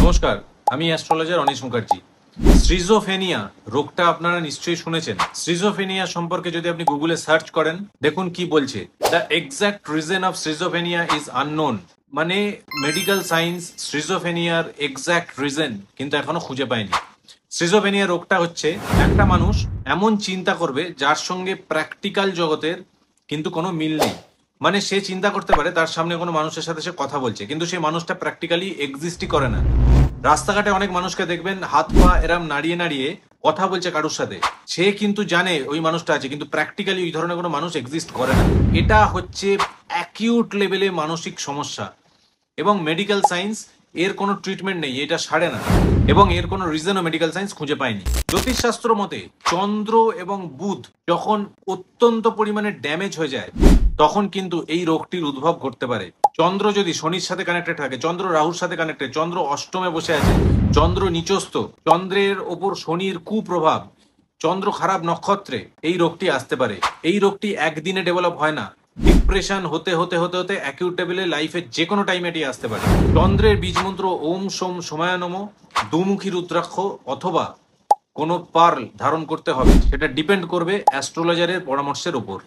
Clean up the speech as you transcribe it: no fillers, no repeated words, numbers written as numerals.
নমস্কার, আমি astrologer anise Mukherjee. Schizophrenia রোগটা আপনারা নিশ্চয়ই শুনেছেন। স্কিজোফ্রেনিয়া সম্পর্কে যদি আপনি গুগলে সার্চ করেন, দেখুন কি বলছে। The exact reason of schizophrenia is unknown. মানে মেডিকেল সায়েন্স স্কিজোফ্রেনিয়ার এক্সাক্ট রিজন কিন্তু এখনো খুঁজে পায়নি। স্কিজোফ্রেনিয়া রোগটা হচ্ছে একটা মানুষ এমন চিন্তা করবে যার সঙ্গে প্র্যাকটিক্যাল জগতের কিন্তু কোনো মিল নেই। মানে সে চিন্তা করতে পারে তার সামনে কোনো মানুষের সাথে সে কথা বলছে, কিন্তু সেই মানুষটা প্র্যাকটিক্যালি এক্সিস্টই করে না। রাস্তাঘাটে অনেক মানুষকে দেখবেন হাত পা এরম নাড়িয়ে নাড়িয়ে কথা বলছে কারোর সাথে, সে কিন্তু জানে ওই মানুষটা আছে, কিন্তু প্র্যাকটিক্যালি ওই ধরনের কোনো মানুষ এক্সিস্ট করে না। এটা হচ্ছে অ্যাকিউট লেভেলে মানসিক সমস্যা, এবং মেডিকেল সায়েন্স এর কোনো ট্রিটমেন্ট নেই, এটা সারে না, এবং এর কোনো রিজনও মেডিকেল সায়েন্স খুঁজে পায়নি। জ্যোতিষশাস্ত্র মতে চন্দ্র এবং বুধ যখন অত্যন্ত পরিমাণে ড্যামেজ হয়ে যায়, তখন কিন্তু এই রোগটির উদ্ভব ঘটতে পারে। চন্দ্র যদি শনির সাথে কানেক্টেড থাকে, চন্দ্র রাহুর সাথে কানেক্টেড, চন্দ্র অষ্টমে বসে আছে, চন্দ্র নিচস্থ, চন্দ্রের ওপর শনির কুপ্রভাব, চন্দ্র খারাপ নক্ষত্রে, এই রোগটি আসতে পারে। এই রোগটি একদিনে ডেভেলপ হয় না, ডিপ্রেশন হতে হতে হতে হতে অ্যাকিউট লেভেলে লাইফের যে কোনো টাইমে এটি আসতে পারে। চন্দ্রের বীজ মন্ত্র ওম সোম সোমায় নম, দুমুখী রুদ্রাক্ষ অথবা কোনো পার্ল ধারণ করতে হবে, সেটা ডিপেন্ড করবে অ্যাস্ট্রোলজারের পরামর্শের উপর।